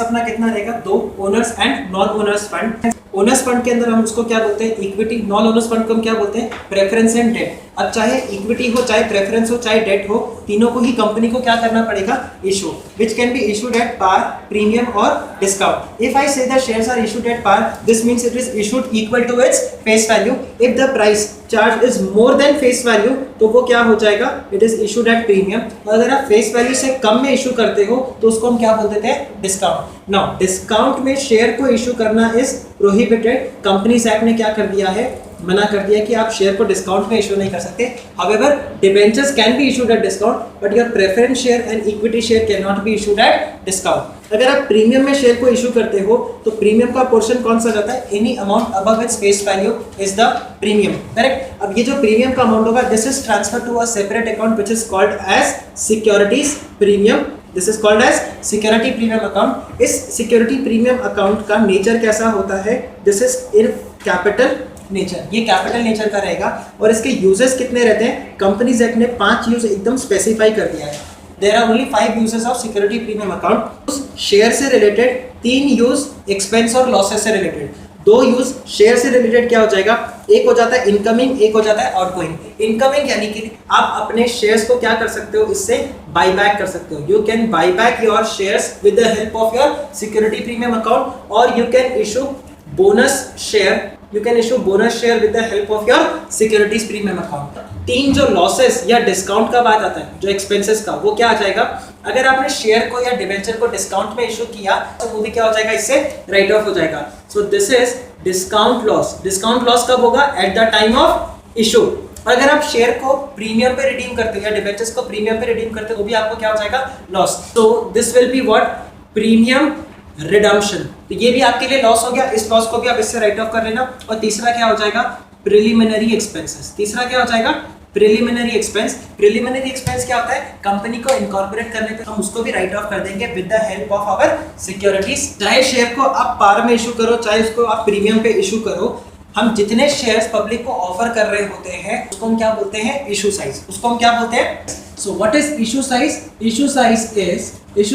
अपना कितना रहेगा, 2 owners and non owner's fund. Owner's fund के अंदर हम उसको क्या बोलते हैं, इक्विटी। नॉन ओनर्स फंड को हम क्या बोलते हैं, प्रेफरेंस एंड डेट। अब चाहे इक्विटी हो, चाहे प्रेफरेंस हो, चाहे डेट हो, तीनों को ही कंपनी को क्या करना पड़ेगा, issue, which can be issued at par, premium or discount. If I say the shares are issued at par, this means it is issued equal to its face value. If the price charge is more than face value, तो वो क्या हो जाएगा, it is issued at premium. और अगर आप face value से कम में इशू करते हो तो उसको हम क्या बोल देते हैं, डिस्काउंट। Now डिस्काउंट में शेयर को इशू करना is prohibited. कंपनीज एक्ट ने क्या कर दिया है, मना कर दिया कि आप शेयर को डिस्काउंट में इशू नहीं कर सकते। However, debentures can be issued at discount, but your preference share and equity share cannot be issued at discount. अगर आप प्रीमियम में शेयर को इशू करते हो तो प्रीमियम का पोर्शन कौन सा जाता है, any amount above its face value is the premium, correct. अब ये जो प्रीमियम का अमाउंट होगा, this is transfer to a separate account which is called as securities premium. This is called as security premium account. इस security premium account का nature कैसा होता है, this is in capital nature, ये capital nature का रहेगा। और इसके यूजेस कितने रहते हैं, कंपनीज एक्ट ने 5 यूज एकदम स्पेसिफाई कर दिया है। There are only 5 uses of security premium account. Share से रिलेटेड 3 यूज एक्सपेंस और लॉसेस से रिलेटेड। 2 यूज शेयर से रिलेटेड क्या हो जाएगा, एक हो जाता है इनकमिंग, एक हो जाता है आउटगोइंग। इनकमिंग यानी कि आप अपने शेयर्स को क्या कर सकते हो, इससे बाय बैक कर सकते हो। You can buy back your shares with the help of your security premium account, और you can issue bonus share, you can issue bonus share with the help of your securities premium account। 3 जो losses या discount का बात आता है, जो expenses का, वो क्या आ जाएगा, अगर आपने शेयर को या डिबेंचर को डिस्काउंट में इशू किया तो वो भी क्या हो जाएगा, इससे राइट ऑफ हो जाएगा। So this is discount loss. Discount loss कब होगा, at the time of issue. और अगर आप शेयर को प्रीमियम पे रिडीम करते हो या डिबेंचर्स को प्रीमियम पे रिडीम करते हो, वो भी आपको क्या हो जाएगा, लॉस। तो this will be what, premium redemption. तो ये भी आपके लिए लॉस हो गया, इस लॉस को भी आप इससे राइट ऑफ कर लेना। और तीसरा क्या हो जाएगा, प्रिलिमिनरी एक्सपेंसेस। तीसरा क्या हो जाएगा, प्रिलिमिनरी एक्सपेंस। प्रिलिमिनरी एक्सपेंस क्या होता है, कंपनी को इनकॉर्पोरेट करने पे हम उसको भी राइट ऑफ कर देंगे with the help of our securities. चाहे शेयर को आप पार में इशू करो, चाहे उसको आप प्रीमियम पे इशू करो, हम जितने शेयर्स पब्लिक को ऑफर कर रहे होते हैं उसको हम क्या बोलते हैं, इशू साइज। उसको हम क्या बोलते हैं, so what is issue size? Issue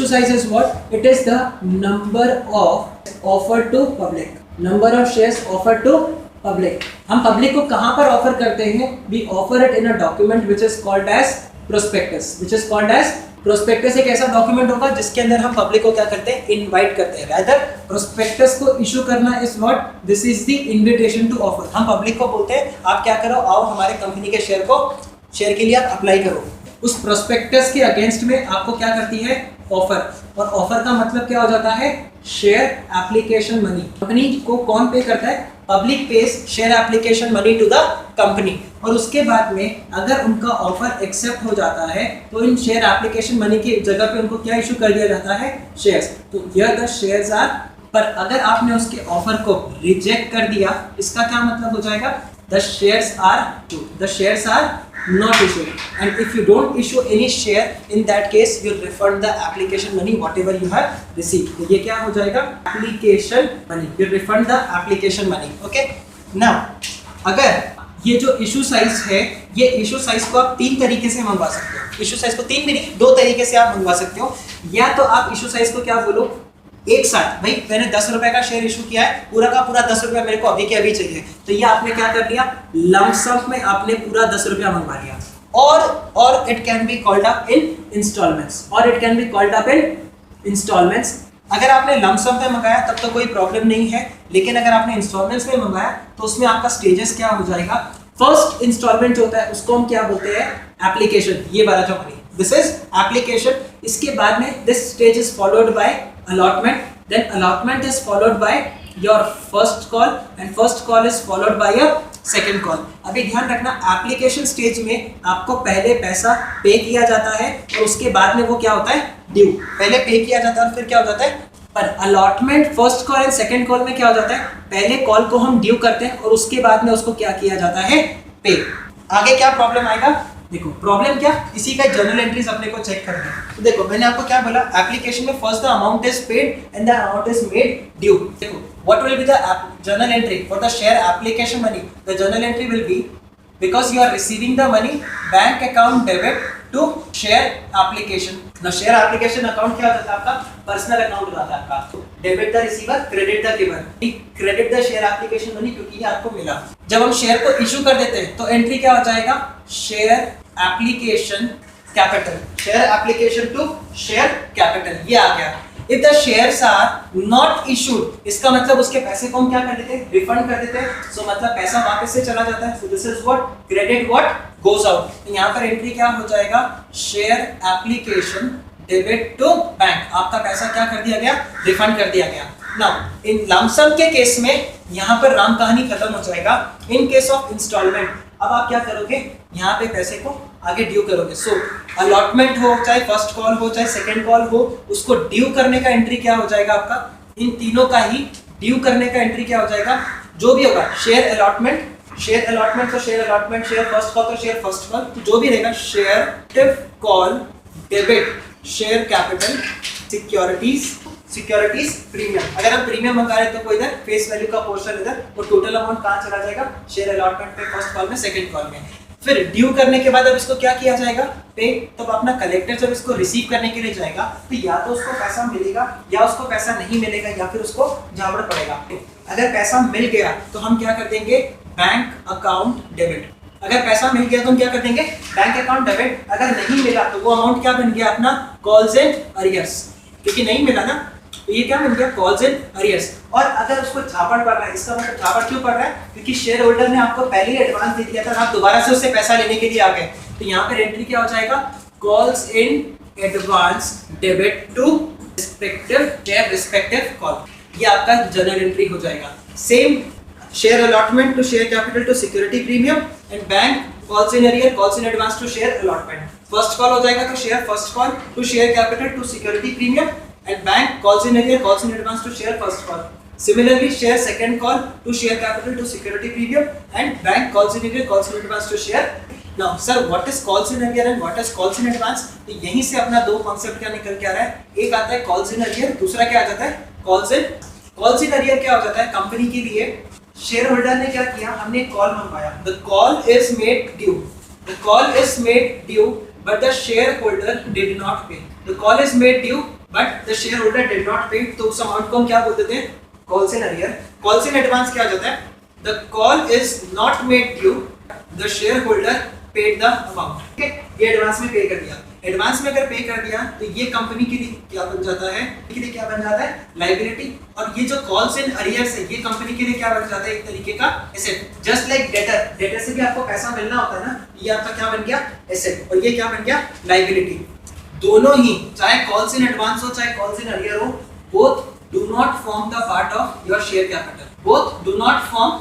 size is what, it is the number of offer to public, number of shares offer to public. हम पब्लिक को कहां पर ऑफर करते हैं, we offer it in a document which is called as prospectus. Which is called as prospectus एक ऐसा document होगा जिसके अंदर हम पब्लिक को क्या करते हैं, इनवाइट करते हैं। रादर प्रोस्पेक्टस को इशू करना is what, this is the invitation to offer. हम पब्लिक को बोलते हैं आप क्या करो, आओ हमारे कंपनी के शेयर के लिए आप अप्लाई करो। उस प्रोस्पेक्टस के अगेंस्ट में आपको क्या करती है, ऑफर। और ऑफर का मतलब क्या हो जाता है, शेयर एप्लीकेशन मनी। कंपनी को कौन पे करता है, public pays share application money to the company. और उसके बाद में अगर उनका ऑफर एक्सेप्ट हो जाता है तो इन शेयर एप्लीकेशन मनी की जगह पे उनको क्या इशू कर दिया जाता है, शेयर्स। तो हियर द शेयर्स आर। पर अगर आपने उसके ऑफर को रिजेक्ट कर दिया, इसका क्या मतलब हो जाएगा, the shares are not issued, and if you don't issue any share, in that case you refund the application money whatever you have received। तो ये क्या हो जाएगा, application money, you refund the application money। okay, now अगर ये जो issue size है, ये इशू साइज को आप 3 तरीके से मंगवा सकते हो। इशू साइज को 3 नहीं 2 तरीके से आप मंगवा सकते हो। या तो आप इशू साइज को क्या बोलो, एक साथ, भाई मैंने 10 रुपए का शेयर इशू किया है, पूरा का पूरा 10 रुपया मेरे को अभी के अभी चाहिए, तो ये आपने क्या कर लिया, लंप सम में आपने पूरा 10 रुपया मंगवा लिया। और it can be called up in installments. अगर आपने लंप सम में मंगाया तब तो कोई प्रॉब्लम नहीं है, लेकिन अगर आपने इंस्टॉलमेंट्स में मंगाया तो उसमें आपका स्टेजेस क्या हो जाएगा। फर्स्ट इंस्टॉलमेंट जो होता है उसको हम क्या बोलते हैं, एप्लीकेशन। ये वाला जो मनी, दिस इज एप्लीकेशन। इसके बाद में this stage is followed by allotment, then allotment is followed by your first call and first call is followed by your second call। अभी ध्यान रखना, एप्लीकेशन स्टेज में आपको पहले पैसा पे किया जाता है और उसके बाद में वो क्या होता है, ड्यू। पहले पे किया जाता है और फिर क्या हो जाता है, पर allotment first call and second call में क्या हो जाता है, पहले कॉल को हम ड्यू करते हैं और उसके बाद में उसको क्या किया जाता है, पे। आगे क्या प्रॉब्लम आएगा, देखो प्रॉब्लम क्या, इसी का जर्नल एंट्रीज अपने को चेक करना है। तो देखो मैंने आपको क्या बोला, एप्लीकेशन में first the amount is paid and the amount is made due. देखो what will be the journal entry for the share application money. The journal entry will be, because you are receiving the money, bank account debit to share application. ना share application account क्या होता है आपका? Personal account होता है आपका। Debit the receiver, credit the giver. Credit the share application money क्योंकि ये आपको मिला। जब हम शेयर को इशू कर देते हैं तो एंट्री क्या हो जाएगा? Share application capital. Share application to share capital, ये आ गया। If the shares are not issued, इसका मतलब उसके पैसे को हम क्या कर देते हैं? रिफंड कर देते हैं। सो मतलब पैसा वापस से चला जाता है। So this is what credit what goes out। तो यहाँ पर एंट्री क्या हो जाएगा? Share application debit to bank. आपका पैसा क्या कर दिया गया? रिफंड कर दिया गया। नाउ इन लमसम के केस में यहाँ पर राम कहानी खत्म हो जाएगा। इन केस ऑफ इंस्टॉलमेंट अब आप क्या करोगे? यहाँ पे पैसे को आगे ड्यू करोगे। सो अलॉटमेंट हो, चाहे फर्स्ट कॉल हो, चाहे सेकंड कॉल हो, उसको ड्यू करने का एंट्री क्या हो जाएगा आपका? इन तीनों का ही ड्यू करने का एंट्री क्या हो जाएगा? जो भी होगा शेयर अलॉटमेंट, शेयर अलॉटमेंट तो share allotment, share first call तो शेयर फर्स्ट कॉल, तो जो भी रहेगा share call debit share capital securities premium. अगर हम प्रीमियम मंगा रहे तो कोई इधर फेस वैल्यू का पोर्शन इधर, और टोटल अमाउंट कहाँ चला जाएगा? शेयर अलॉटमेंट पे फर्स्ट कॉल में, सेकंड कॉल में। फिर ड्यू करने के बाद अब इसको क्या किया जाएगा? पे। तब अपना कलेक्टर जब इसको रिसीव करने के लिए जाएगा तो या तो उसको पैसा मिलेगा या उसको पैसा नहीं मिलेगा या फिर उसको झाड़ पड़ेगा। अगर पैसा मिल गया तो हम क्या कर देंगे? Bank account debit. अगर पैसा मिल गया तो हम क्या कर देंगे? Bank account debit. अगर नहीं मिला तो वो अमाउंट क्या बन गया अपना? Calls and arrears. क्योंकि नहीं मिला ना, तो ये क्या बन गया? Calls and arrears. और अगर उसको झापड़ पड़ रहा है, इसका मतलब झापड़ क्यों पड़ रहा है? क्योंकि शेयर होल्डर ने आपको पहले ही एडवांस दे दिया था, आप दोबारा से उससे पैसा लेने के लिए आ गए, तो यहाँ पर एंट्री क्या हो जाएगा? Calls in advance debit to respective call. ये आपका जनरल एंट्री हो जाएगा। Same share allotment to share capital to security premium, and bank calls in arrear, calls in advance to share allotment. First call हो जाएगा तो share first call to share capital to security premium, and bank calls in arrear, calls in advance to share first call. Similarly, share second call to share capital to security premium, and bank calls in arrear, calls in advance to share. Now, sir, what is calls in arrear and what is calls in advance? तो यहीं से अपना दो concept क्या निकल के आ रहा है? एक आता है calls in arrear, दूसरा क्या आ जाता है? calls in arrear क्या हो जाता है? कंपनी के लिए शेयर होल्डर ने क्या किया? हमने एक कॉल मंगवाया, the call is made due, the call is made due, but the shareholder did not pay. The call is made due but the shareholder did not pay, तो उस अमाउंट को हम क्या बोलते थे? Calls in arrear. Calls in advance क्या हो जाता है? The call is not made due, the shareholder paid the amount. ठीक है, ये एडवांस में पे कर दिया। एडवांस में अगर पे कर दिया तो ये कंपनी के लिए क्या बन जाता है? के लिए क्या बन जाता है? लायबिलिटी। और ये जो कॉल्स इन अरियर्स है ये कंपनी के लिए क्या बन जाता है? एक तरीके का asset. Just like debtor, debtor से भी आपको पैसा मिलना होता है ना, ये आपका क्या बन गया? एसेट। और ये क्या बन गया? लायबिलिटी। दोनों ही, चाहे कॉल्स इन एडवांस हो चाहे कॉल्स इन अरियर हो, both do not form the part of your share capital. Both do not form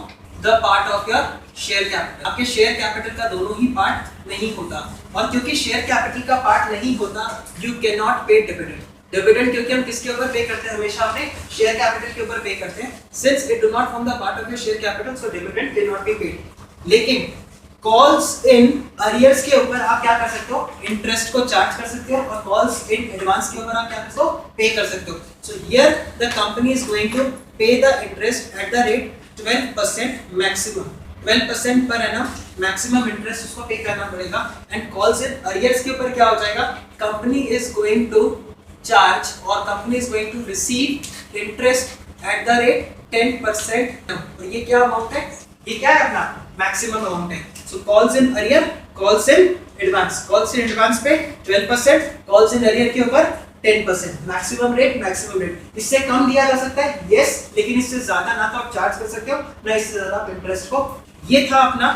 the part of your share capital. आपके शेयर कैपिटल का दोनों ही पार्ट नहीं होता, और क्योंकि शेयर कैपिटल का पार्ट नहीं होता, you cannot pay dividend. Dividend क्योंकि हम किसके ऊपर पे करते हैं? हमेशा अपने शेयर कैपिटल के ऊपर पे करते हैं। Since it do not form the part of your share capital, so dividend cannot be paid. लेकिन कॉल्स इन अरियर्स के ऊपर आप क्या कर सकते हो? इंटरेस्ट को चार्ज कर सकते हो, और कॉल्स इन एडवांस के ऊपर आप क्या कर सकते हो? पे कर सकते हो। So here the company is going to pay the interest at the rate 12% maximum, 12% per annum maximum interest उसको पे करना पड़ेगा। एंड कॉल्स इन अरियर्स के ऊपर क्या हो जाएगा? Company is going to charge, और company is going to receive interest at the rate 10%। और ये क्या अमाउंट है? ये क्या है? अपना मैक्सिमम अमाउंट है। So calls in arrear, calls in advance, calls in advance पे 12%, कॉल्स इन अरियर के ऊपर 10%, मैक्सिमम रेट। इससे कम दिया जा सकता है, यस, लेकिन इससे ज्यादा ना तो आप चार्ज कर सकते हो ना इससे ज्यादा आप इंटरेस्ट को। ये था अपना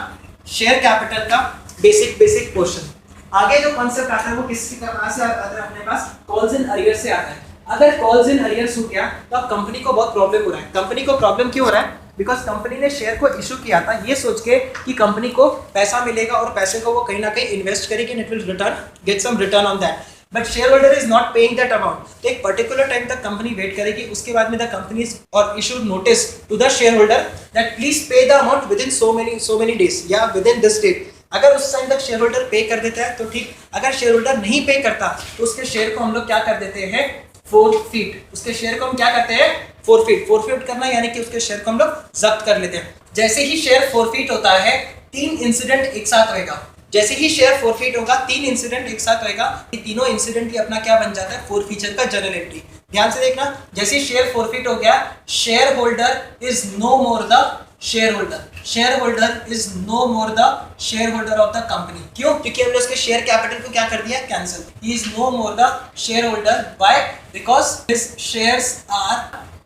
शेयर कैपिटल का बेसिक पोर्शन। आगे जो कॉन्सेप्ट आता है वो किससे कहाँ से आता है? अपने पास कॉल्स इन अरियर से आता है। अगर कॉल्स इन अरियर्स हो गया तो अब कंपनी को बहुत प्रॉब्लम हो रहा है। कंपनी को प्रॉब्लम क्यों हो रहा है? बिकॉज कंपनी ने शेयर को इशू किया था ये सोच के कि कंपनी को पैसा मिलेगा और पैसे को वो कहीं ना कहीं इन्वेस्ट करेगी, it will return, get some return on that, but share holder is not paying that amount. तो एक पर्टिकुलर टाइम तक कंपनी वेट करेगी, उसके बाद में द कंपनी इज और issued notice to the share holder that please pay the amount within so many days या within this date. अगर उस टाइम तक शेयर होल्डर पे कर देता है तो ठीक, अगर शेयर होल्डर नहीं पे करता तो उसके शेयर को हम लोग क्या कर देते हैं? फोरफीट। उसके शेयर को हम क्या करते हैं? फोरफीट करना, यानी कि उसके शेयर को हम लोग जब्त कर लेते हैं। जैसे ही शेयर फोरफीट होता है 3 इंसिडेंट एक साथ होएगा। जैसे ही शेयर फोरफीट होगा, 3 इंसिडेंट एक साथ होएगा, ये तीनों इंसिडेंट ही अपना क्या बन जाता है, फोरफीचर का जर्नल एंट्री। ध्यान से देखना, जैसे शेयर फोरफीट हो गया, share holder is no more the share holder, share holder is no more the share holder of the company. क्यों? क्योंकि हमने उसके शेयर कैपिटल को क्या कर दिया, cancel. He is no more the share holder, why? Because his shares are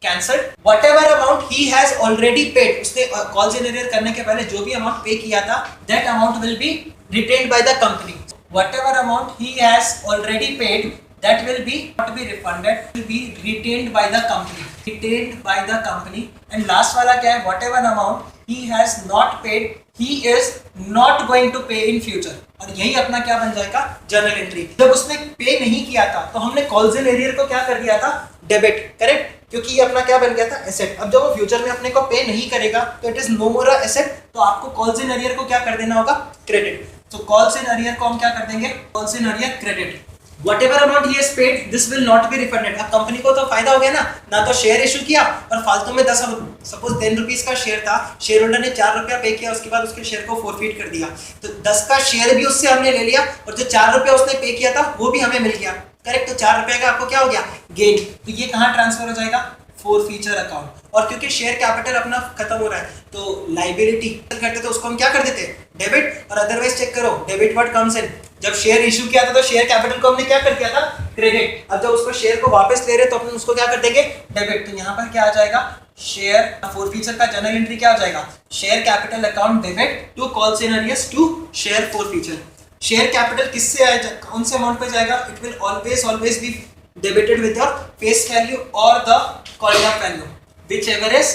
cancelled. Whatever amount he has already paid, उसने calls in arrear करने के पहले जो भी अमाउंट पे किया था, that amount will be retained by the company. Whatever amount he has already paid, that will be not be refunded, will be retained by the company. Retained by the company. And last वाला क्या है? Whatever amount he has not paid, he is not going to pay in future. और यही अपना क्या बन जाएगा, journal entry. जब उसने पे नहीं किया था तो हमने कॉल्स इन एरियर को क्या कर दिया था, डेबिट, करेक्ट? क्योंकि ये अपना क्या बन गया था, एसेट। अब जब वो फ्यूचर में अपने को पे नहीं करेगा तो it is no more a asset, तो आपको कॉल्स इन एरियर को क्या कर देना होगा, क्रेडिट। तो कॉल्स इन एरियर को हम क्या कर देंगे, calls in arrear credit. Whatever amount he has paid, this will not be refunded. अब कंपनी को तो फायदा हो गया ना तो शेयर इशू किया और फालतू में 10 सपोज 10 रुपीज का शेयर था, शेयर होल्डर ने 4 रुपया पे किया, उसके बाद उसके शेयर को फोरफीट कर दिया, तो 10 का शेयर भी उससे हमने ले लिया और जो 4 रुपया उसने पे किया था वो भी हमें मिल गया, करेक्ट? तो 4 रुपए का आपको क्या हो गया, गेन। तो ये कहाँ ट्रांसफर हो जाएगा, फोरफीचर अकाउंट। और क्योंकि शेयर कैपिटल अपना खत्म हो रहा है तो लाइबिलिटी करते तो उसको हम क्या कर देते, डेबिट। और अदरवाइज चेक करो, डेबिट व्हाट कम्स इन, जब शेयर इशू किया था तो शेयर कैपिटल को हमने क्या कर दिया था, क्रेडिट। अब जब उसको शेयर को वापस ले रहे तो अपन उसको क्या कर देंगे, डेबिट। तो यहाँ पर क्या आ जाएगा, शेयर फोरफीचर का जर्नल एंट्री क्या हो जाएगा, share capital account debit to calls in arrears to share forfeiture. Share capital किससे आएगा, कौन से अमाउंट पे जाएगा, it will always be debited with your face value or the called up value, whichever is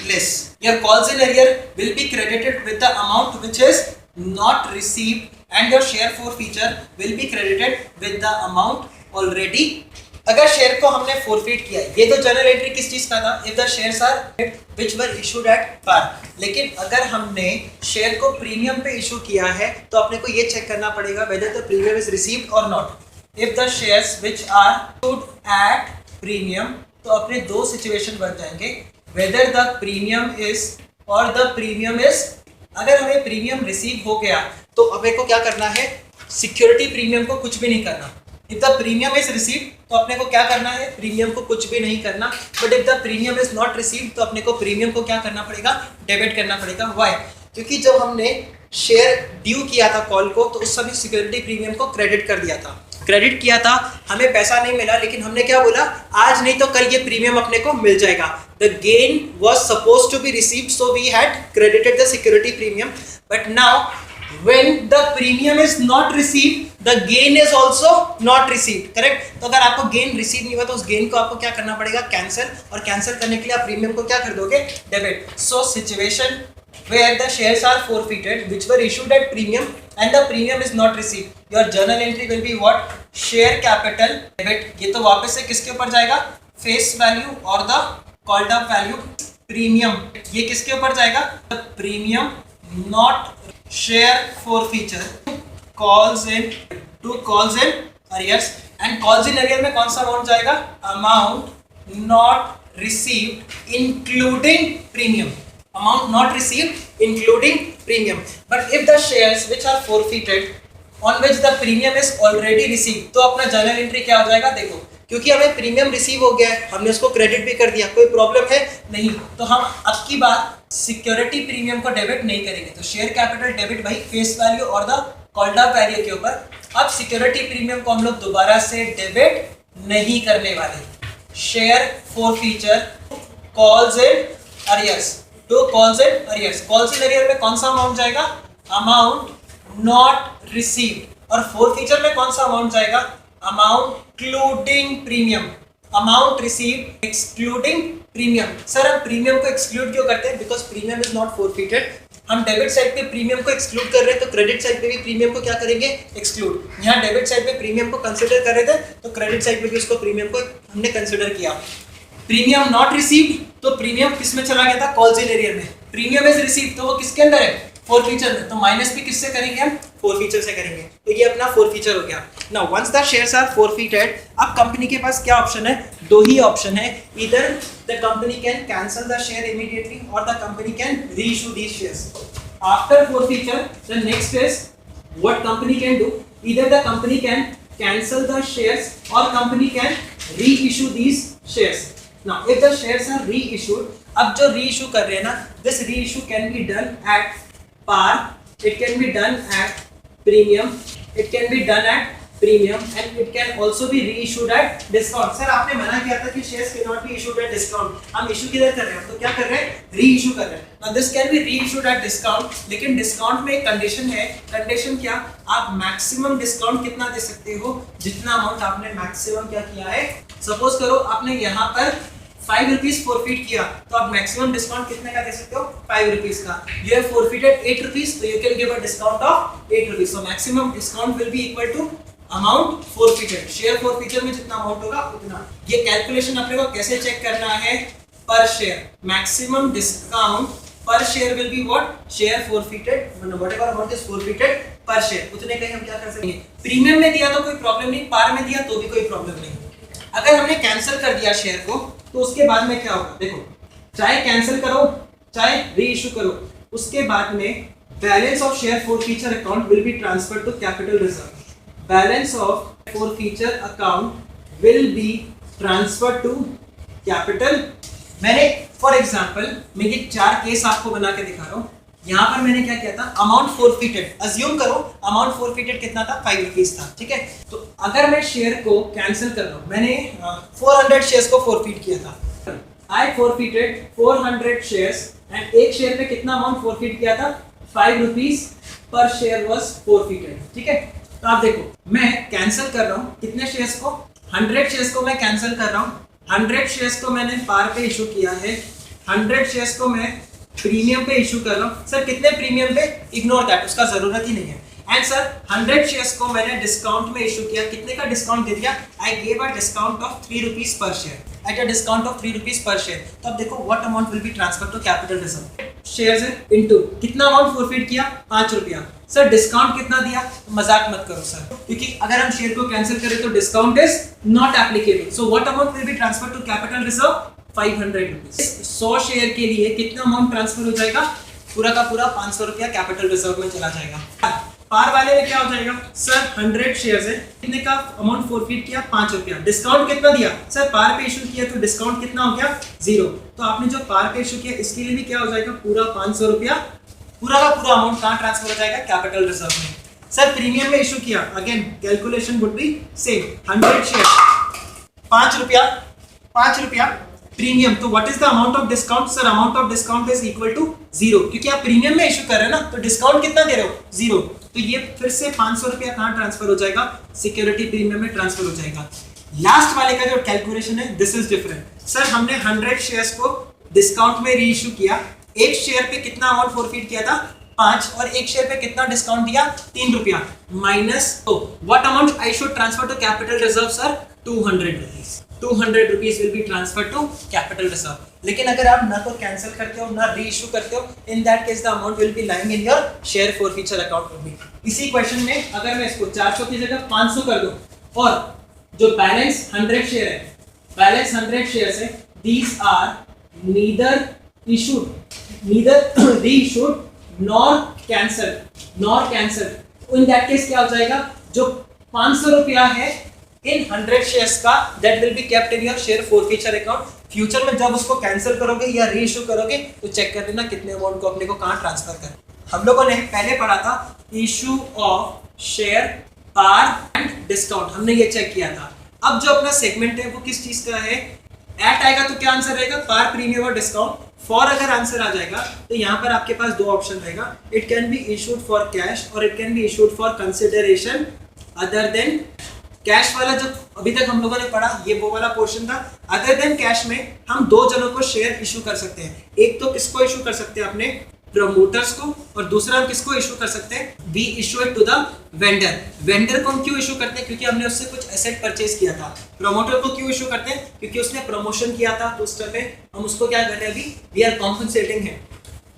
less. Your calls in arrear will be credited with the amount which is not received and your share forfeiture will be credited with the amount already. अगर share को हमने forfeit किया, ये तो journal entry किस चीज का था, if the shares are which were issued at par। लेकिन अगर हमने शेयर को प्रीमियम पे इशू किया है तो अपने को ये चेक करना पड़ेगा whether the premium is received or not। If the shares which are issued at premium, तो अपने दो सिचुएशन बन जाएंगे, whether the premium is or the premium is। अगर हमें प्रीमियम रिसीव हो गया तो अपने को क्या करना है, सिक्योरिटी प्रीमियम को कुछ भी नहीं करना। If the premium is received तो अपने को क्या करना है, प्रीमियम को कुछ भी नहीं करना। But if the premium is not received तो अपने को प्रीमियम को क्या करना पड़ेगा, डेबिट करना पड़ेगा। Why? क्योंकि जब हमने शेयर ड्यू किया था कॉल को तो उस समय सिक्योरिटी प्रीमियम को क्रेडिट कर दिया था, क्रेडिट किया था, हमें पैसा नहीं मिला, लेकिन हमने क्या बोला, आज नहीं तो कल ये प्रीमियम अपने को मिल जाएगा। The gain was supposed to be received, so we had credited the security premium, but now when the premium is not received the gain is also not received, correct? तो अगर आपको गेन रिसीव नहीं हुआ तो उस gain को आपको क्या करना पड़ेगा, कैंसिल। और कैंसिल करने के लिए आप प्रीमियम को क्या कर दोगे, debit. So situation where the shares are forfeited which were issued at premium and the premium is not received, your journal entry will be what, share capital debit। ये तो वापस से किसके ऊपर जाएगा, face value और the called up value premium, ये किसके ऊपर जाएगा, the premium not share forfeiture calls in to calls in arrears। and calls in arrears में कौन सा अमाउंट जाएगा, amount not received including premium, amount not received including premium। but if the shares which are forfeited on which the premium is already received, तो अपना journal entry क्या हो जाएगा, देखो क्योंकि हमें प्रीमियम रिसीव हो गया है, हमने उसको क्रेडिट भी कर दिया, कोई प्रॉब्लम है नहीं, तो हम अब की बार सिक्योरिटी प्रीमियम को डेबिट नहीं करेंगे। तो शेयर कैपिटल डेबिट भाई फेस वैल्यू और द कॉल्ड अप वैल्यू के ऊपर। अब सिक्योरिटी प्रीमियम को हम लोग दोबारा से डेबिट नहीं करने वाले। Share forfeiture calls in arrears to calls in arrears. Calls in arrear में कौन सा अमाउंट जाएगा, अमाउंट नॉट रिसीव्ड। और फोरफीचर में कौन सा अमाउंट जाएगा, amount including premium, amount received excluding premium. Sir हम प्रीमियम को एक्सक्लूड क्यों करते हैं, because premium is not forfeited. हम डेबिट साइड पे प्रीमियम को एक्सक्लूड कर रहे हैं तो क्रेडिट साइड पे भी प्रीमियम को क्या करेंगे, एक्सक्लूड। यहाँ डेबिट साइड पे प्रीमियम को कंसिडर कर रहे थे तो क्रेडिट साइड पे भी उसको प्रीमियम को हमने कंसिडर किया। प्रीमियम नॉट रिसीव्ड, तो प्रीमियम किस में चला गया था, कॉल्स इन एरियर में। प्रीमियम इज रिसीव्ड, तो वो किसके अंदर है, फोरफीचर में, तो माइनस भी किससे करेंगे हम, फोरफीचर से करेंगे। तो ये अपना फोरफीचर हो गया। Now once the shares are forfeited, अब कंपनी के पास क्या ऑप्शन है, दो ही ऑप्शन है, इधर the company can cancel the share immediately और the company can reissue these shares. After forfeiture, the next is what company can do. Either the company can cancel the shares or company can reissue these shares. Now, if the shares are reissued, अब जो reissue कर रहे हैं ना, this reissue can be done at par, it can be done at premium, it can be done at premium and it can also be reissued at discount. Sir आपने मना किया था कि shares cannot be issued at discount. हम issue किधर कर रहे हैं? तो क्या कर रहे हैं? Reissue कर रहे हैं. Now this can be reissued at discount. लेकिन discount में एक condition है. Condition क्या? आप maximum discount कितना दे सकते हो? जितना amount आपने maximum क्या किया है? Suppose करो आपने यहाँ पर 5 rupees forfeit किया, तो आप maximum discount कितने का दे सकते हो? 5 rupees का. You have forfeited 8 rupees, so you can give a discount of 8 rupees. So maximum discount will be equal to amount forfeited. Share forfeiture में जितना अमाउंट होगा उतना. ये कैलकुलेशन अपने को कैसे चेक करना है? पर शेयर. मैक्सिमम डिस्काउंट पर share will be what? Share forfeited, whatever amount is forfeited पर शेयर. उतने का ही हम क्या कर सकते हैं? प्रीमियम में दिया तो कोई प्रॉब्लम नहीं, पार में दिया तो भी कोई प्रॉब्लम नहीं. अगर हमने कैंसिल कर दिया शेयर को, तो उसके बाद में क्या होगा? देखो, चाहे कैंसिल करो चाहे रीइश्यू करो, उसके बाद में balance of share forfeiture account will be transferred to capital reserve. Balance of forfeiture account will be transferred to capital. मैंने फॉर एग्जाम्पल मैं ये 4 केस आपको बना के दिखा रहा हूँ. यहाँ पर मैंने क्या किया था? Amount forfeited. अज्यूम करो अमाउंट forfeited कितना था? 5 रुपीज था. ठीक है, तो अगर मैं शेयर को कैंसिल कर रहा हूँ, मैंने 400 शेयर्स को forfeit किया था. I forfeited 400 शेयर्स एंड एक शेयर पे कितना अमाउंट forfeit किया था? 5 rupees per share was forfeited. ठीक है, तो आप देखो मैं कैंसिल कर रहा हूँ कितने शेयर्स को? 100 शेयर्स को मैं कैंसिल कर रहा हूँ. 100 शेयर्स को मैंने पार पे इशू किया है, 100 शेयर्स को मैं प्रीमियम पे इशू कर रहा हूँ. सर कितने प्रीमियम पे? इग्नोर दैट, उसका जरूरत ही नहीं है. एंड सर 100 शेयर्स को मैंने डिस्काउंट में इशू किया, कितने का डिस्काउंट दे दिया? I gave a discount of 3 rupees per share, at a discount of 3 rupees per share. तो अब देखो what amount will be transfer to capital reserve. Shares है इनटू कितना अमाउंट फॉरफिट किया? 5 रुपया. सर डिस्काउंट कितना दिया? मजाक मत करो सर, क्योंकि अगर हम शेयर को कैंसिल करें तो discount is not applicable. So what amount will be transfer to capital reserve? 500 rupees. 100 share के लिए कितना अमाउंट ट्रांसफर हो जाएगा? पूरा का पूरा 500 रुपया कैपिटल रिजर्व में चला जाएगा. पार वाले में क्या हो जाएगा? सर 100 शेयर्स है, कितने का अमाउंट फॉरफिट किया? 5 रुपया. डिस्काउंट कितना दिया? सर पार पे इशू किया तो डिस्काउंट कितना हो गया? 0. तो आपने जो पार पे इशू किया इसके लिए भी क्या हो जाएगा? पूरा 500 रुपया, पूरा का पूरा अमाउंट कहाँ ट्रांसफर हो जाएगा? कैपिटल रिजर्व में. सर प्रीमियम में इशू किया, again calculation would be same. 100 share 5 रुपया, 5 रुपया प्रीमियम. तो what is the amount of discount? Sir amount of discount is equal to 0, क्योंकि आप प्रीमियम में इशू कर रहे हैं ना, तो डिस्काउंट कितना दे रहे हो? 0. तो ये फिर से 500 रुपया कहाँ ट्रांसफर हो जाएगा? सिक्योरिटी प्रीमियम में ट्रांसफर हो जाएगा. लास्ट वाले का जो कैलकुलेशन है दिस इज डिफरेंट. सर हमने 100 शेयर्स को डिस्काउंट में रीइश्यू किया, एक शेयर पे कितना अमाउंट फॉरफिट किया था? 5, और एक शेयर पे कितना डिस्काउंट दिया? 3 रुपया. माइनस, तो what amount I should transfer to capital reserve? Sir 200 rupees. 200 rupees will be transfer to capital reserve. लेकिन अगर आप ना तो कैंसिल करते हो ना रीइश्यू करते हो, इन that case the amount will B lying in your share forfeiture account only. इसी क्वेश्चन में अगर मैं इसको 400 की जगह 500 कर दूं और जो बैलेंस 100 शेयर है, बैलेंस 100 शेयर्स है, these are neither issued, neither reissued nor cancel. In that case क्या हो जाएगा? जो 500 रुपया है इन 100 शेयर्स का, that will be kept in your share forfeiture account. Future में जब उसको कैंसिल करोगे या रीइश्यू करोगे तो चेक कर लेना कितने अमाउंट को अपने को कहाँ ट्रांसफर करना. हम लोगों ने पहले पढ़ा था issue of share, par and discount, हमने ये चेक किया था. अब जो अपना सेगमेंट है वो किस चीज का है? एट आएगा तो क्या आंसर रहेगा? पार, प्रीमियम और डिस्काउंट. फॉर अगर आंसर आ जाएगा तो यहाँ पर आपके पास 2 ऑप्शन रहेगा. It can be issued for cash और it can be issued for consideration other than cash. वाला जो अभी तक हम लोगों ने पढ़ा ये वो वाला पोर्शन था. अदर देन कैश में हम 2 जनों को शेयर इशू कर सकते हैं. एक तो किसको इशू कर सकते हैं? अपने प्रमोटर्स को, और दूसरा हम किसको इशू कर सकते हैं? We issue it to the vendor. Vendor को हम क्यों इशू करते हैं? क्योंकि हमने उससे कुछ एसेट परचेज किया था. प्रमोटर को क्यों इशू करते हैं? क्योंकि उसने प्रमोशन किया था, तो उस टाइम पे हम उसको क्या कर रहे हैं? अभी वी आर कॉम्पनसेटिंग है.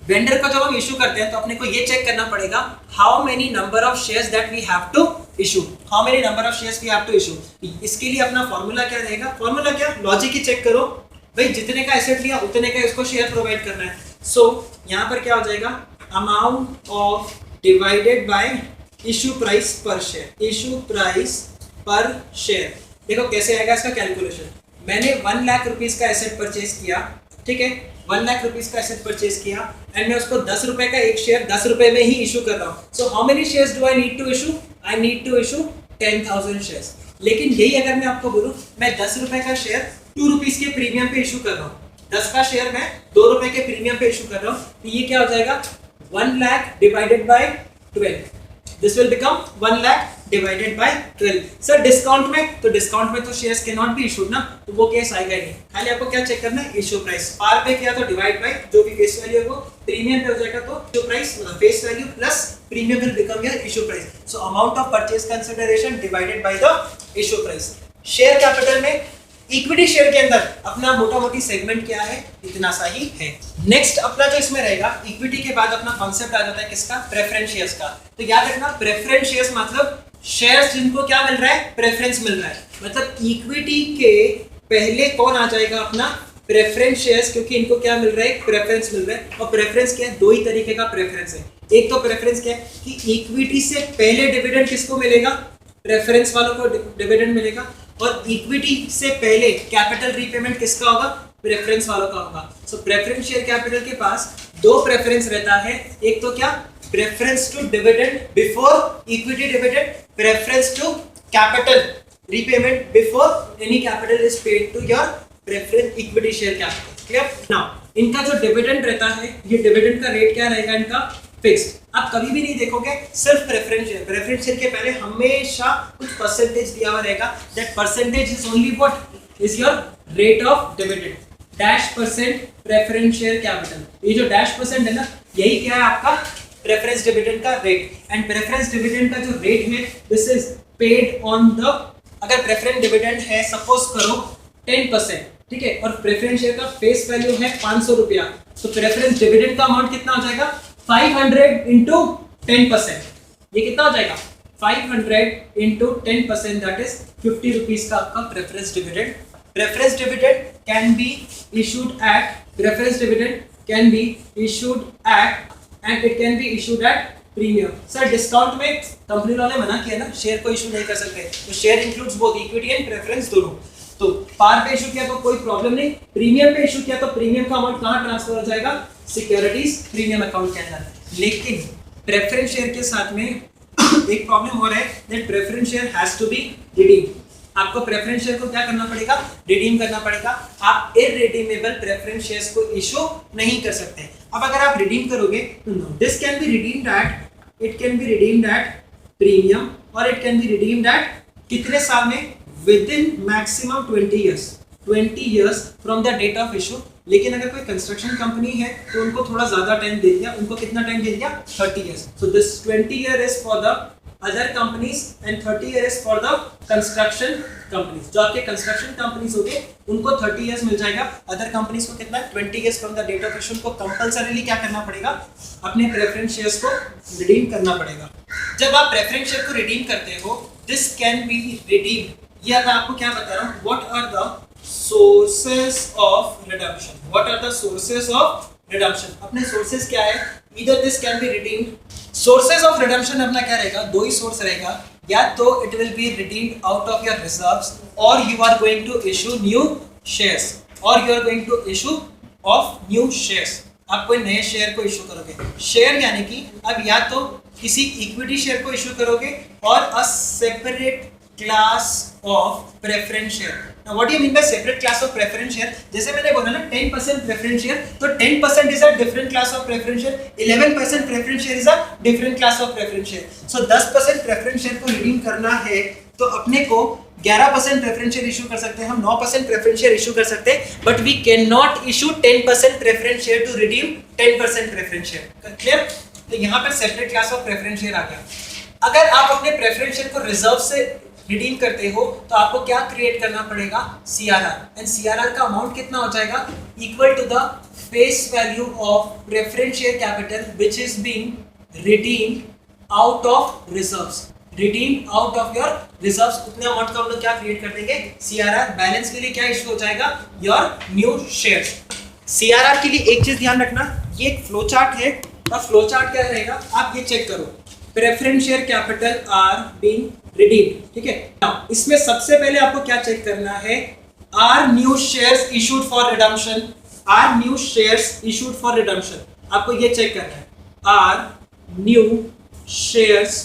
वेंडर को जब हम इशू करते हैं तो अपने को ये चेक करना पड़ेगा how many number of shares that we have to issue, how many number of shares we have to issue. इसके लिए अपना फॉर्मूला क्या रहेगा? फॉर्मूला क्या? लॉजिक ही चेक करो भाई, जितने का एसेट लिया उतने का इसको शेयर प्रोवाइड करना है. सो यहाँ पर क्या हो जाएगा? Amount of divided by issue price पर शेयर, इशू प्राइस पर शेयर। देखो कैसे आएगा इसका कैलकुलेशन। मैंने 1 लाख रुपीस का एसेट परचेज किया, ठीक है, 1 लाख रुपीस का एसेट परचेज किया एंड मैं उसको 10 रुपए का एक शेयर 10 रुपए में ही इशू कर रहा हूँ। So how many shares do I need to issue? I need to issue 10,000 shares. लेकिन यही अगर मैं आपको बोलूँ मैं 10 रुपए का शेयर 2 रुपीस के प्रीमियम पे इशू कर रहा हूँ, 10 का शेयर मैं 2 रुपए के प्रीमियम पे इशू कर रहा हूँ, तो ये क्या हो जाएगा 1 lakh divided by 12। This will become 1 lakh divided by 12। Sir discount में, तो डिस्काउंट में तो shares can not be issued ना, तो वो केस आएगा ही नहीं। खाली आपको क्या चेक करना है, इशू प्राइस। पार पे किया तो डिवाइड बाय जो भी फेस वैल्यू है वो प्रीमियम पे हो जाएगा, तो इशू प्राइस मतलब face value plus premium will become your issue price. So amount of purchase consideration divided by the issue price. Share capital में इक्विटी शेयर के अंदर अपना मोटा मोटी सेगमेंट क्या है, इतना सा ही है। नेक्स्ट अपना जो इसमें रहेगा, इक्विटी के बाद अपना कॉन्सेप्ट आ जाता है किसका, प्रेफरेंस शेयर्स का। तो याद रखना प्रेफरेंस शेयर्स मतलब शेयर्स जिनको क्या मिल रहा है, प्रेफरेंस मिल रहा है। मतलब इक्विटी के पहले कौन आ जाएगा, अपना प्रेफरेंस शेयर्स, क्योंकि इनको क्या मिल रहा है, प्रेफरेंस मिल रहा है। और प्रेफरेंस क्या है, दो ही तरीके का प्रेफरेंस है। एक तो प्रेफरेंस क्या है कि इक्विटी से पहले डिविडेंड किसको मिलेगा, प्रेफरेंस वालों को डिविडेंड मिलेगा, और इक्विटी से पहले कैपिटल रीपेमेंट किसका होगा, प्रेफरेंस वालों का होगा। सो प्रेफरेंस शेयर कैपिटल के पास दो प्रेफरेंस रहता है, एक तो क्या, preference to dividend before equity dividend, preference to capital repayment before any capital is paid to your preference equity share capital. Clear? Now इनका जो डिविडेंड रहता है, ये डिविडेंड का रेट क्या रहेगा इनका, फिक्स्ड। आप कभी भी नहीं देखोगे सिर्फ प्रेफरेंस शेयर, प्रेफरेंस शेयर के पहले हमेशा कुछ परसेंटेज दिया हुआ रहेगा। That percentage is only what is your rate of dividend, -% preference share capital. ये जो -% है ना, यही क्या है आपका प्रेफरेंस डिविडेंड का रेट। एंड प्रेफरेंस डिविडेंड का जो रेट है this is paid on the, अगर प्रेफरेंस डिविडेंड है सपोज करो 10%, ठीक है, और प्रेफरेंस शेयर का फेस वैल्यू है 500 रुपया, तो प्रेफरेंस डिविडेंड का अमाउंट कितना हो जाएगा, 500 into 10%। ये कितना हो जाएगा, 500 into 10%, दैट इज 50 रुपीज का आपका preference dividend. Preference dividend can be issued at, preference dividend can be issued at and it can be issued at premium. Sir discount में कंपनी वाले मना किया ना, शेयर को इशू नहीं कर सकते, तो share includes both equity and preference दोनों। तो पार पे इशू किया तो कोई प्रॉब्लम नहीं, प्रीमियम पे इशू किया तो प्रीमियम का अमाउंट कहां ट्रांसफर हो जाएगा, सिक्योरिटीज प्रीमियम अकाउंट के अंदर। लेकिन प्रेफरेंस शेयर के साथ में एक प्रॉब्लम हो रहा है, that preference share has to be redeemed. आपको प्रेफरेंस शेयर को क्या करना पड़ेगा, रिडीम करना पड़ेगा। आप इररिडीमेबल प्रेफरेंस शेयर्स को इशू नहीं कर सकते। अब अगर आप रिडीम करोगे तो this can be redeemed at, it can be redeemed at premium, और it can be redeemed at कितने साल में, within maximum 20 years, 20 years from the date of issue. लेकिन अगर कोई कंस्ट्रक्शन कंपनी है तो उनको थोड़ा ज्यादा टाइम दे दिया, उनको कितना टाइम दे दिया, 30 years। So this 20 year is for the other companies and 30 year is for the construction companies. जो आपके कंस्ट्रक्शन कंपनीज होंगे उनको 30 years मिल जाएगा, अदर कंपनीज को कितना, 20 years from the date of issue. को कंपल्सरीली क्या करना पड़ेगा, अपने प्रेफरेंस शेयर्स को रिडीम करना पड़ेगा। जब आप प्रेफरेंस शेयर को रिडीम करते हो, दिस कैन बी रिडीम्ड, ये मैं आपको क्या बता रहा हूँ, what are the sources of redemption, what are the sources of redemption. अपने सोर्सेस क्या है, either this can be redeemed. Sources of redemption अपना क्या रहेगा, दो ही सोर्स रहेगा, या तो it will be redeemed out of your reserves, और you are going to issue new shares, और you are going to issue of new shares. आप कोई नए शेयर को इशू करोगे, शेयर यानी कि अब या तो किसी इक्विटी शेयर को इशू करोगे और a separate class of preference share. Now what do you mean by separate class of preference share, जैसे मैंने बोला ना 10% प्रेफरेंस शेयर, तो 10% is a different class of preference share, 11% preference share is a different class of preference share. So 10% preference share को redeem करना है तो अपने को 11% प्रेफरेंस शेयर इशू कर सकते हैं, हम 9% प्रेफरेंस शेयर इशू कर सकते हैं, but we can not issue 10% preference share to redeem 10% preference share. Clear? तो यहाँ पर separate class of preference share आ गया। अगर आप अपने प्रेफरेंस शेयर को रिजर्व से रिडीम करते हो तो आपको क्या क्रिएट करना पड़ेगा, सीआरआर, एंड सीआरआर का अमाउंट कितना हो जाएगा, equal to the face value of preference share capital which is being redeemed out of reserves, redeemed out of your reserves. उतने अमाउंट का हम लोग क्या क्रिएट कर देंगे, सीआरआर। बैलेंस के लिए क्या इशू हो जाएगा, योर न्यू शेयर्स। सीआरआर के लिए एक चीज ध्यान रखना, ये एक फ्लो चार्ट है, अब फ्लो चार्ट क्या रहेगा, आप ये चेक करो, preference share capital R being redeemed, ठीक है। नाउ इसमें सबसे पहले आपको क्या चेक करना है, are new shares issued for redemption, are new shares issued for redemption, आपको ये चेक करना है, आर न्यू शेयर्स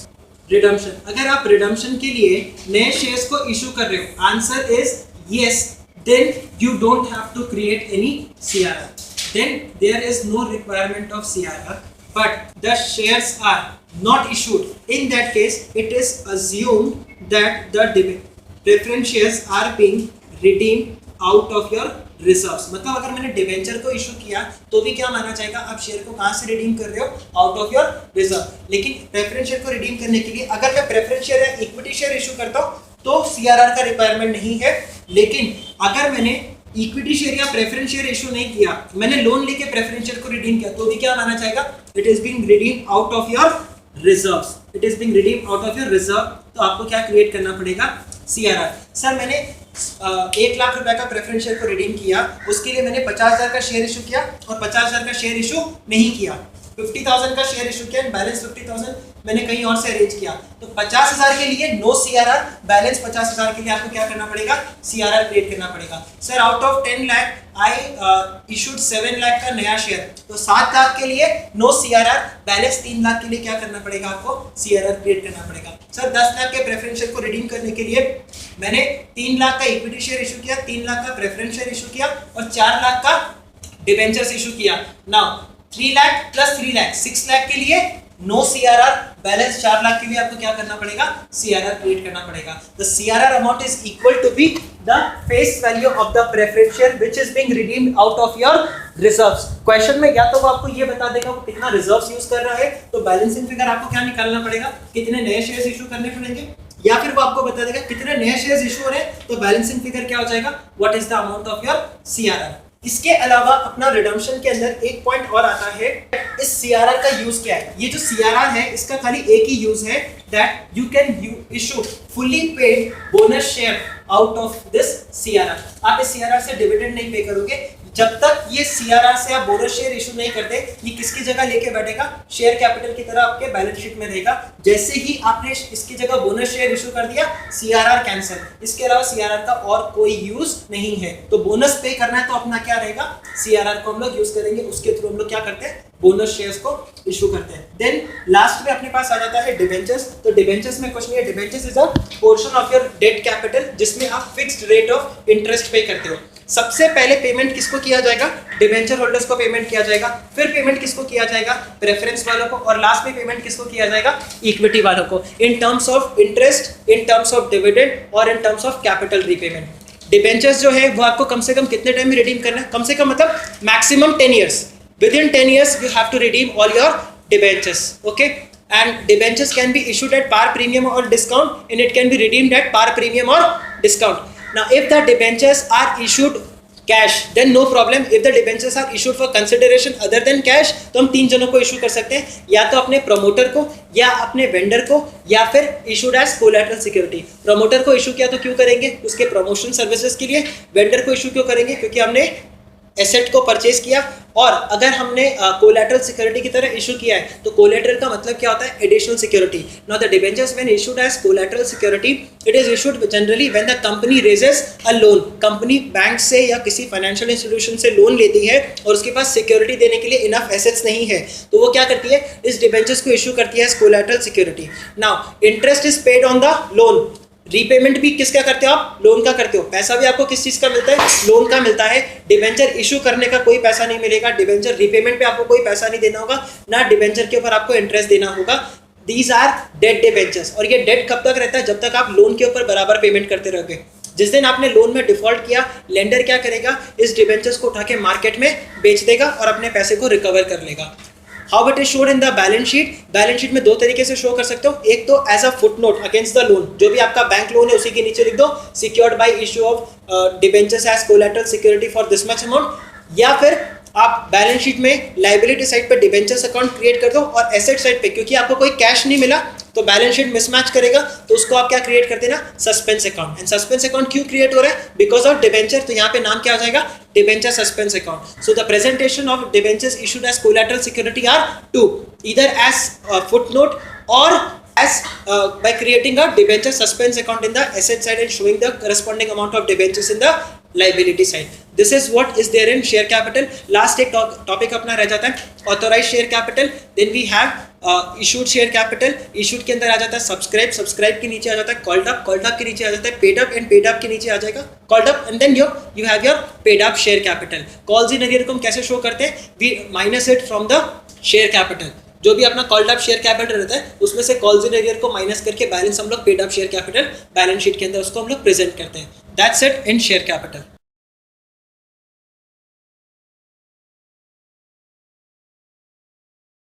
रिडम्पशन। अगर आप रिडम्पशन के लिए नए शेयर्स को इशू कर रहे हो, answer is yes, then you don't have to create any CRR, then there is no requirement of CRR, but the shares are not issued. In that case it is assumed that the preference shares are being redeemed out of your reserves। मतलब अगर मैंने debenture को issue किया तो भी क्या माना जाएगा, आप शेयर को कहां से रिडीम कर रहे हो, आउट ऑफ योर रिजर्व। लेकिन प्रेफरेंस शेयर को रिडीम करने के लिए अगर मैं प्रेफरेंस शेयर या इक्विटी शेयर इशू करता हूं तो सीआरआर का रिक्वायरमेंट नहीं है। लेकिन अगर मैंने इक्विटी शेयर या प्रेफरेंस शेयर इशू नहीं किया, मैंने लोन लेके प्रेफरेंस शेयर को रिडीम किया, तो भी क्या माना जाएगा, it is being redeem out of your reserves, it is being redeem out of your reserve. तो आपको क्या क्रिएट करना पड़ेगा, सीआरआर। सर मैंने 1 लाख रुपए का प्रेफरेंस शेयर को रिडीम किया, उसके लिए मैंने 50,000 का शेयर इशू किया और 50,000 का शेयर इशू नहीं किया, 50,000 का शेयर इशू किया, बैलेंस 50,000 मैंने कहीं और से अरेंज किया, तो 50,000 के लिए नो सीआरआर, बैलेंस 50,000 के लिए आपको क्या करना पड़ेगा, सीआरआर क्रिएट करना पड़ेगा। Sir out of 10 lakh I issued 7 lakh का नया शेयर, तो 7 लाख के लिए नो सीआरआर, बैलेंस 3 लाख के लिए क्या करना पड़ेगा, आपको सीआरआर क्रिएट करना पड़ेगा। सर 10 लाख के प्रेफरेंस शेयर को रिडीम करने के लिए मैंने 3 लाख का इक्विटी शेयर इशू किया, 3 लाख का प्रेफरेंस शेयर इशू किया और 4 लाख का डिबेंचर्स इशू किया। नाउ 3 लाख प्लस 3 लाख 6 लाख के लिए नो सीआरआर, बैलेंस 4 लाख के लिए आपको क्या करना पड़ेगा, सीआरआर क्रिएट करना पड़ेगा। The CRR amount is equal to be the face value of the preference share which is being redeemed out of your reserves. Question में या तो वो आपको ये बता देगा वो कितना रिजर्व्स यूज कर रहा है, तो बैलेंसिंग फिगर आपको क्या निकालना पड़ेगा, कितने नए शेयर्स इशू करने पड़ेंगे, या फिर वो आपको बता देगा कितने नए शेयर्स इशू हो रहे हैं, तो बैलेंसिंग फिगर क्या हो जाएगा, what is the amount of your CRR. इसके अलावा अपना रिडम्पशन के अंदर एक पॉइंट और आता है, इस सीआरआर का यूज क्या है। ये जो सीआरआर है इसका खाली एक ही यूज है, that you can issue fully paid bonus share out of this CRR. आप इस सीआरआर से डिविडेंड नहीं पे करोगे, जब तक ये सीआरआर से आप बोनस शेयर इशू नहीं करते, ये किसकी जगह लेके बैठेगा, शेयर कैपिटल की तरह आपके बैलेंस शीट में रहेगा। जैसे ही आपने इसकी जगह बोनस शेयर इशू कर दिया, सीआरआर कैंसिल। इसके अलावा सीआरआर का और कोई यूज नहीं है। तो बोनस पे करना है तो अपना क्या रहेगा, सीआरआर को हम लोग यूज करेंगे, उसके थ्रू हम लोग क्या करते हैं, बोनस शेयर्स को इशू करते हैं। देन लास्ट में अपने पास आ जाता है डिबेंचर्स। तो डिबेंचर्स में कुछ नहीं है, debentures is a portion of your debt capital जिसमें आप फिक्स्ड रेट ऑफ इंटरेस्ट पे करते हो। सबसे पहले पेमेंट किसको किया जाएगा, डिबेंचर होल्डर्स को पेमेंट किया जाएगा, फिर पेमेंट किसको किया जाएगा, प्रेफरेंस वालों को, और लास्ट में पेमेंट किसको किया जाएगा, इक्विटी वालों को, in terms of interest, in terms of dividend और in terms of capital repayment. Debentures जो है वो आपको कम से कम कितने टाइम में रिडीम करना है, कम से कम मतलब maximum 10 years, within 10 years you have to redeem all your debentures, okay? And debentures can be issued at par premium or discount, and it can be redeemed at par premium or discount. Now if the debentures are issued cash, then no problem. If the debentures are issued for consideration other than cash, तो हम 3 जनों को issue कर सकते हैं, या तो अपने प्रमोटर को, या अपने वेंडर को, या फिर issued as collateral security. Promoter को इशू किया तो क्यों करेंगे, उसके प्रमोशन सर्विसेज के लिए। वेंडर को इशू क्यों करेंगे, क्योंकि हमने एसेट को परचेज किया। और अगर हमने कोलैटरल सिक्योरिटी की तरह इशू किया है, तो कोलैटरल का मतलब क्या होता है, additional security. Now the debentures when issued as collateral security, it is issued generally when the company raises a loan. Company bank से या किसी फाइनेंशियल इंस्टीट्यूशन से लोन लेती है और उसके पास सिक्योरिटी देने के लिए इनफ एसेट्स नहीं है, तो वो क्या करती है, इस डिबेंचर्स को इशू करती है as collateral security. Now interest is paid on the loan, repayment भी किसका करते हो आप, लोन का करते हो। पैसा भी आपको किस चीज का मिलता है, लोन का मिलता है। डिबेंचर इशू करने का कोई पैसा नहीं मिलेगा, डिबेंचर रीपेमेंट पे आपको कोई पैसा नहीं देना होगा, ना डिबेंचर के ऊपर आपको इंटरेस्ट देना होगा। These are debt debentures. और ये डेट कब तक रहता है, जब तक आप लोन के ऊपर बराबर पेमेंट करते रहोगे। जिस दिन आपने लोन में डिफॉल्ट किया, लेंडर क्या करेगा, इस डिबेंचर्स को उठा के मार्केट में बेच देगा और अपने पैसे को रिकवर कर लेगा। How it is showed in the balance sheet, balance sheet में 2 तरीके से शो कर सकते हो। एक तो as a footnote against the loan, जो भी आपका बैंक लोन है उसी के नीचे लिख दो secured by issue of debentures as collateral security for this much amount, या फिर आप बैलेंस शीट में लायबिलिटी साइड पे डिबेंचर्स अकाउंट क्रिएट कर दो और एसेट साइड पे, क्योंकि आपको कोई कैश नहीं मिला, तो बैलेंस शीट मिसमैच करेगा तो उसको आप क्या क्रिएट कर देना, suspense account. And suspense account क्यों क्रिएट हो रहा है, बिकॉज ऑफ डिबेंचर, तो यहाँ पे नाम क्या हो जाएगा, debenture suspense account. So the presentation of debentures issued as collateral security are two, either as footnote और as by creating a debenture suspense account in the asset side and showing the corresponding amount of debentures in the liability side. This is what is there in share capital. Last एक topic अपना रह जाता है authorized share capital. Then we have issued share capital. Issued के अंदर आ जाता है subscribe, subscribe के नीचे आ जाता है called up, called up के नीचे आ जाता है paid up and paid up के नीचे आ जाएगा called up, and then you have your paid up share capital. Calls in arrear को हम कैसे show करते हैं, we minus it from the share capital. जो भी अपना कॉल्ड अप शेयर कैपिटल रहता है उसमें से कॉल्स इन एरियर को माइनस करके बैलेंस हम लोग paid up share capital balance sheet के अंदर उसको हम लोग प्रेजेंट करते हैं। That's it in share capital.